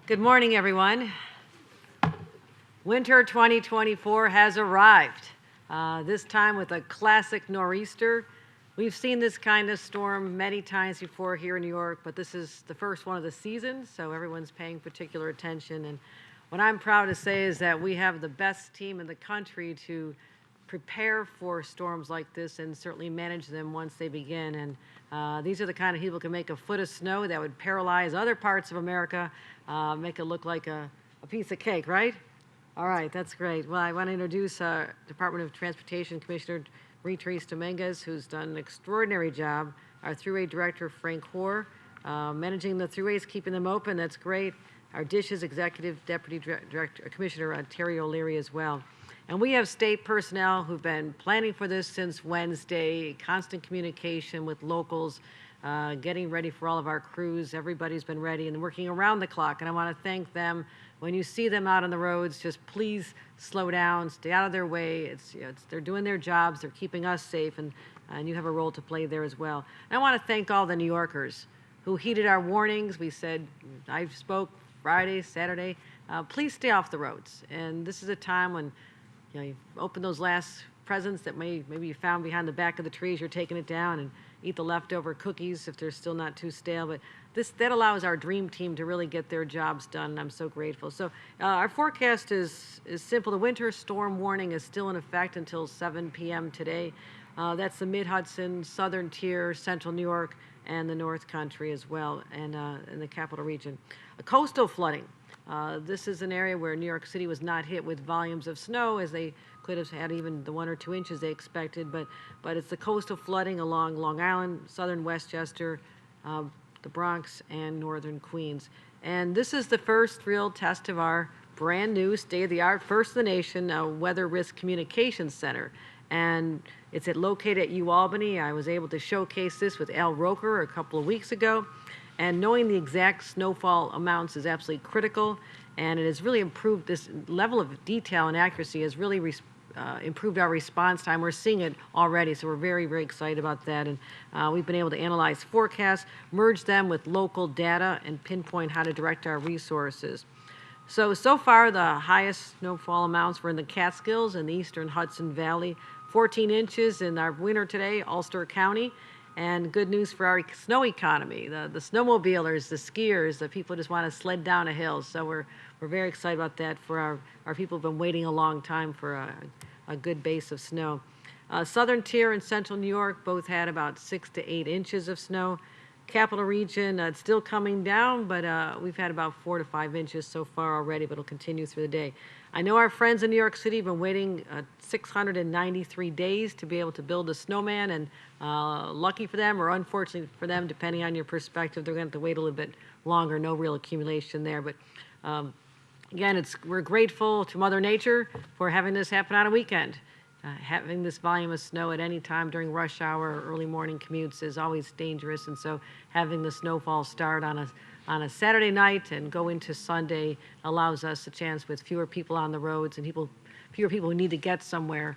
Good morning, everyone. Winter 2024 has arrived, this time with a classic nor'easter. We've seen this kind of storm many times before here in New York, but this is the first one of the season, so everyone's paying particular attention. And what I'm proud to say is that we have the best team in the country to prepare for storms like this and certainly manage them once they begin. And these are the kind of people who can make a foot of snow that would paralyze other parts of America, make it look like a piece of cake, right? All right, that's great. Well, I want to introduce Department of Transportation Commissioner Marie-Therese Dominguez, who's done an extraordinary job. Our Thruway Director, Frank Hoare, managing the thruways, keeping them open, that's great. Our DISH's Executive Deputy Director, Commissioner Terry O'Leary as well. And we have state personnel who've been planning for this since Wednesday, constant communication with locals, getting ready for all of our crews. Everybody's been ready and working around the clock. And I want to thank them. When you see them out on the roads, just please slow down, stay out of their way. They're doing their jobs, they're keeping us safe, and you have a role to play there as well. And I want to thank all the New Yorkers who heeded our warnings. We said, I spoke Friday, Saturday, please stay off the roads. And this is a time when you open those last presents that maybe you found behind the back of the trees, you're taking it down and eat the leftover cookies if they're still not too stale. But that allows our dream team to really get their jobs done, and I'm so grateful. So our forecast is simple. The winter storm warning is still in effect until 7 p.m. today. That's the Mid-Hudson, Southern Tier, Central New York, and the North Country as well, and in the capital region. Coastal flooding. This is an area where New York City was not hit with volumes of snow, as they could have had even the 1 or 2 inches they expected, but it's the coastal flooding along Long Island, southern Westchester, the Bronx, and northern Queens. And this is the first real test of our brand new state-of-the-art, first in the nation, Weather Risk Communications Center. And it's located at UAlbany. I was able to showcase this with Al Roker a couple of weeks ago. And knowing the exact snowfall amounts is absolutely critical, and it has really improved. This level of detail and accuracy has really improved our response time. We're seeing it already, so we're very, very excited about that. And we've been able to analyze forecasts, merge them with local data, and pinpoint how to direct our resources. So far, the highest snowfall amounts were in the Catskills and the eastern Hudson Valley, 14 inches in our winter today, Ulster County. And good news for our snow economy, the snowmobilers, the skiers, the people who just want to sled down a hill. So we're very excited about that for our people who've been waiting a long time for a good base of snow. Southern Tier and Central New York both had about 6 to 8 inches of snow. Capital region, it's still coming down, but we've had about 4 to 5 inches so far already, but it'll continue through the day. I know our friends in New York City have been waiting 693 days to be able to build a snowman, and lucky for them, or unfortunately for them, depending on your perspective, they're going to have to wait a little bit longer. No real accumulation there, but again, we're grateful to Mother Nature for having this happen on a weekend. Having this volume of snow at any time during rush hour or early morning commutes is always dangerous, and so having the snowfall start on a Saturday night and go into Sunday allows us a chance with fewer people on the roads and fewer people who need to get somewhere,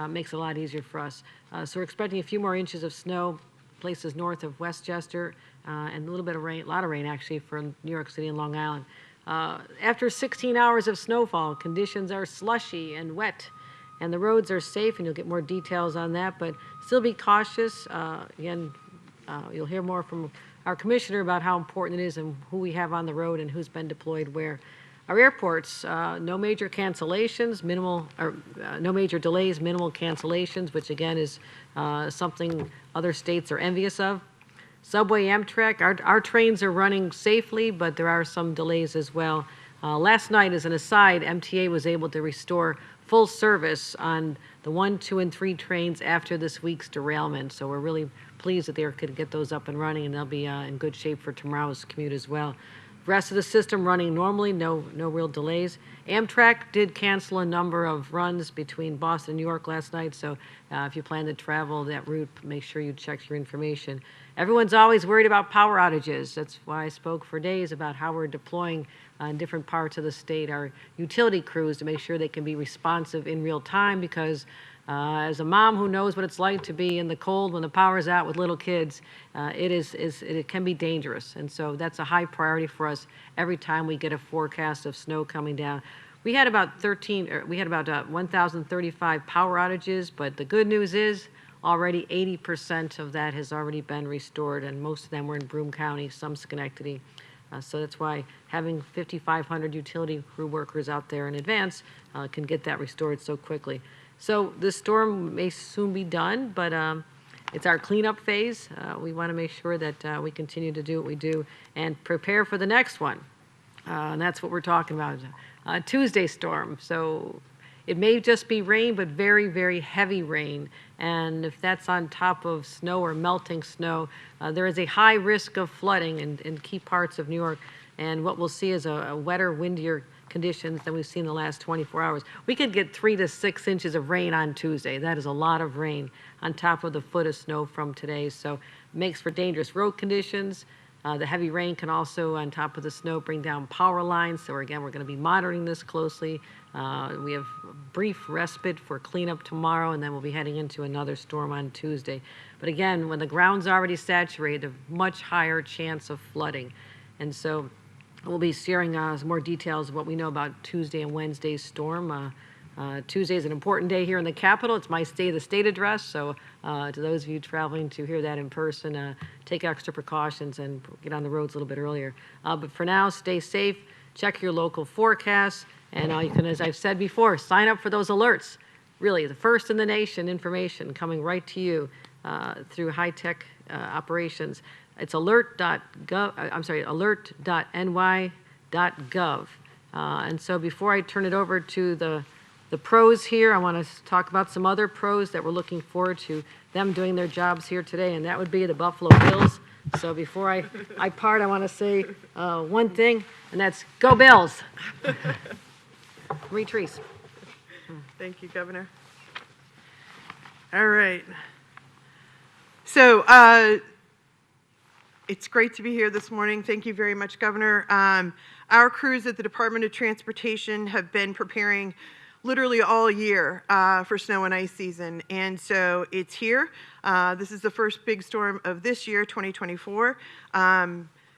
makes it a lot easier for us. So we're expecting a few more inches of snow, places north of Westchester, and a little bit of rain, a lot of rain actually for New York City and Long Island. After 16 hours of snowfall, conditions are slushy and wet, and the roads are safe, and you'll get more details on that, but still be cautious. Again, you'll hear more from our commissioner about how important it is and who we have on the road and who's been deployed where. Our airports, no major cancellations, no major delays, minimal cancellations, which again is something other states are envious of. Subway, Amtrak, our trains are running safely, but there are some delays as well. Last night, as an aside, MTA was able to restore full service on the 1, 2, and 3 trains after this week's derailment. So we're really pleased that they could get those up and running, and they'll be in good shape for tomorrow's commute as well. The rest of the system running normally, no real delays. Amtrak did cancel a number of runs between Boston and New York last night, so if you plan to travel that route, make sure you check your information. Everyone's always worried about power outages. That's why I spoke for days about how we're deploying in different parts of the state our utility crews to make sure they can be responsive in real time, because As a mom who knows what it's like to be in the cold when the power's out with little kids, it can be dangerous. And so that's a high priority for us every time we get a forecast of snow coming down. We had about 1,035 power outages, but the good news is already 80% of that has already been restored, and most of them were in Broome County, some Schenectady. So that's why having 5,500 utility crew workers out there in advance can get that restored so quickly. So this storm may soon be done, but it's our cleanup phase. We want to make sure that we continue to do what we do and prepare for the next one. And that's what we're talking about, Tuesday storm. So it may just be rain, but very, very heavy rain. And if that's on top of snow or melting snow, there is a high risk of flooding in key parts of New York. And what we'll see is a wetter, windier conditions than we've seen in the last 24 hours. We could get 3 to 6 inches of rain on Tuesday. That is a lot of rain on top of the foot of snow from today. So it makes for dangerous road conditions. The heavy rain can also, on top of the snow, bring down power lines. So again, we're going to be monitoring this closely. We have a brief respite for cleanup tomorrow, and then we'll be heading into another storm on Tuesday. But again, when the ground's already saturated, there's a much higher chance of flooding. And so we'll be sharing some more details of what we know about Tuesday and Wednesday's storm. Tuesday is an important day here in the Capitol. It's my State of the State address, so to those of you traveling to hear that in person, take extra precautions and get on the roads a little bit earlier. But for now, stay safe, check your local forecasts, and you can, as I've said before, sign up for those alerts. Really, the first in the nation information coming right to you through high-tech operations. It's alert.ny.gov. And so before I turn it over to the pros here, I want to talk about some other pros that we're looking forward to them doing their jobs here today, and that would be the Buffalo Bills. So before I part, I want to say one thing, and that's go Bills. Retrice. Thank you, Governor. All right. So it's great to be here this morning. Thank you very much, Governor. Our crews at the Department of Transportation have been preparing literally all year for snow and ice season, and so it's here. This is the first big storm of this year, 2024.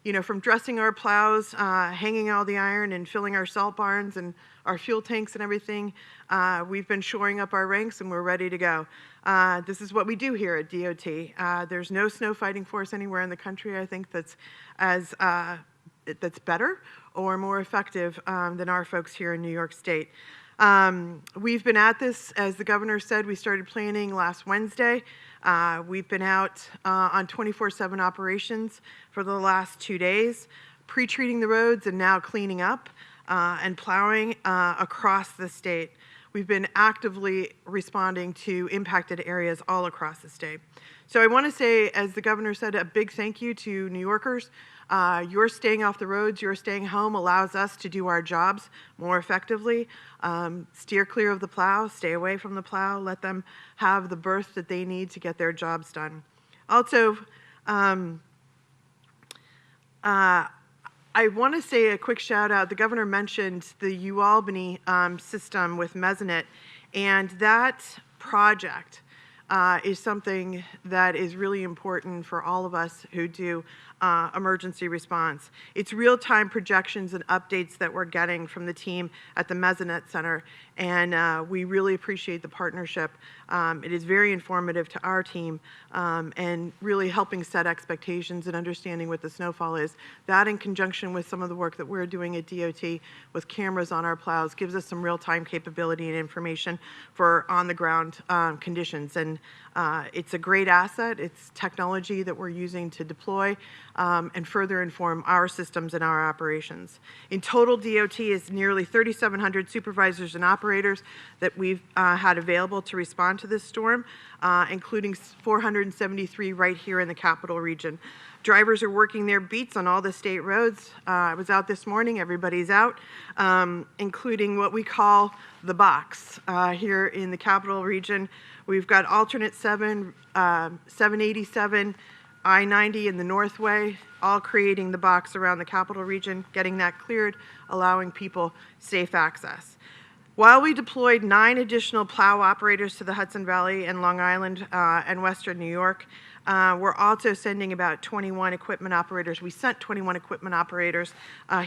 You know, from dressing our plows, hanging all the iron, and filling our salt barns and our fuel tanks and everything, we've been shoring up our ranks and we're ready to go. This is what we do here at DOT. There's no snow fighting force anywhere in the country, I think, that's better or more effective than our folks here in New York State. We've been at this, as the governor said, we started planning last Wednesday. We've been out on 24/7 operations for the last 2 days, pre-treating the roads and now cleaning up and plowing across the state. We've been actively responding to impacted areas all across the state. So I want to say, as the governor said, a big thank you to New Yorkers. Your staying off the roads, your staying home allows us to do our jobs more effectively. Steer clear of the plow, stay away from the plow, let them have the berth that they need to get their jobs done. Also, I want to say a quick shout out. The governor mentioned the UAlbany system with Mesonet, and that project is something that is really important for all of us who do emergency response. It's real-time projections and updates that we're getting from the team at the Mesonet Center, and we really appreciate the partnership. It is very informative to our team and really helping set expectations and understanding what the snowfall is. That, in conjunction with some of the work that we're doing at DOT with cameras on our plows, gives us some real-time capability and information for on-the-ground conditions. And it's a great asset. It's technology that we're using to deploy and further inform our systems and our operations. In total, DOT is nearly 3,700 supervisors and operators that we've had available to respond to this storm, including 473 right here in the Capital Region. Drivers are working their beats on all the state roads. I was out this morning, everybody's out, including what we call the box here in the Capital Region. We've got alternate 7, 787, I-90 in the Northway, all creating the box around the Capital Region, getting that cleared, allowing people safe access. While we deployed 9 additional plow operators to the Hudson Valley and Long Island and Western New York, we're also sending about 21 equipment operators. We sent 21 equipment operators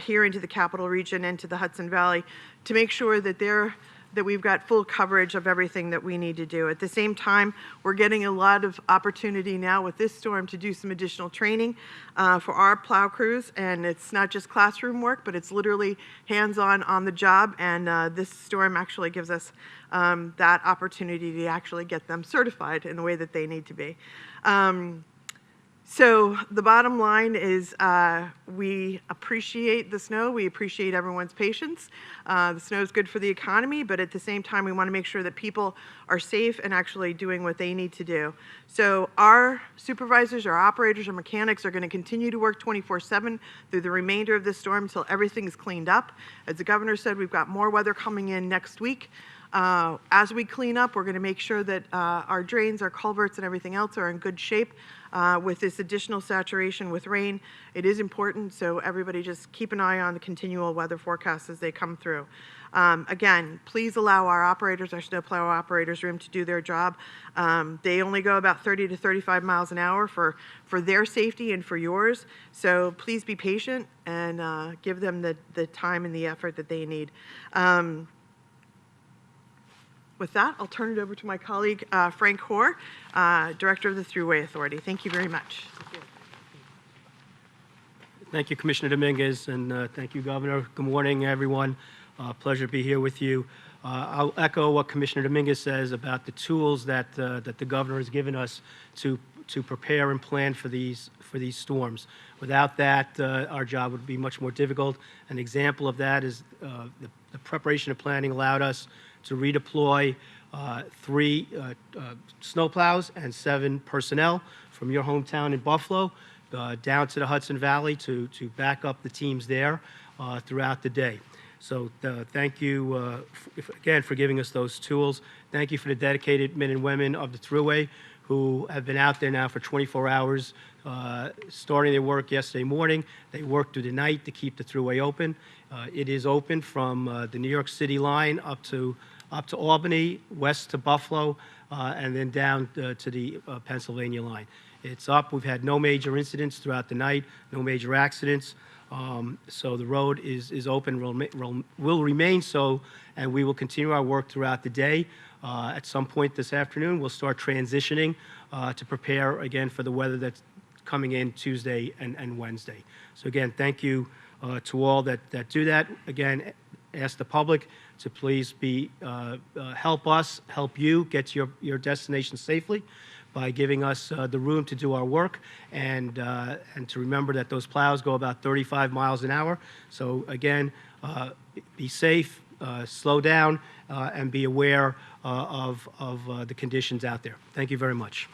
here into the Capital Region and to the Hudson Valley to make sure that we've got full coverage of everything that we need to do. At the same time, we're getting a lot of opportunity now with this storm to do some additional training for our plow crews, and it's not just classroom work, but it's literally hands-on on the job, and this storm actually gives us that opportunity to actually get them certified in the way that they need to be. So the bottom line is we appreciate the snow. We appreciate everyone's patience. The snow is good for the economy, but at the same time, we want to make sure that people are safe and actually doing what they need to do. So our supervisors, our operators, our mechanics are going to continue to work 24/7 through the remainder of this storm until everything is cleaned up. As the governor said, we've got more weather coming in next week. As we clean up, we're going to make sure that our drains, our culverts, and everything else are in good shape. With this additional saturation with rain, it is important, so everybody just keep an eye on the continual weather forecasts as they come through. Again, please allow our operators, our snowplow operators, room to do their job. They only go about 30 to 35 miles an hour for their safety and for yours, so please be patient and give them the time and the effort that they need. With that, I'll turn it over to my colleague, Frank Hoare, Director of the Thruway Authority. Thank you very much. Thank you, Commissioner Dominguez, and thank you, Governor. Good morning, everyone. Pleasure to be here with you. I'll echo what Commissioner Dominguez says about the tools that the Governor has given us to prepare and plan for these storms. Without that, our job would be much more difficult. An example of that is the preparation and planning allowed us to redeploy 3 snowplows and 7 personnel from your hometown in Buffalo down to the Hudson Valley to back up the teams there throughout the day. So thank you again for giving us those tools. Thank you for the dedicated men and women of the Thruway who have been out there now for 24 hours, starting their work yesterday morning. They worked through the night to keep the Thruway open. It is open from the New York City line up to Albany, west to Buffalo, and then down to the Pennsylvania line. It's up. We've had no major incidents throughout the night, no major accidents. So the road is open, will remain so, and we will continue our work throughout the day. At some point this afternoon, we'll start transitioning to prepare again for the weather that's coming in Tuesday and Wednesday. So again, thank you to all that do that. Again, ask the public to please help us, help you get to your destination safely by giving us the room to do our work, and to remember that those plows go about 35 miles an hour. So again, be safe, slow down, and be aware of the conditions out there. Thank you very much.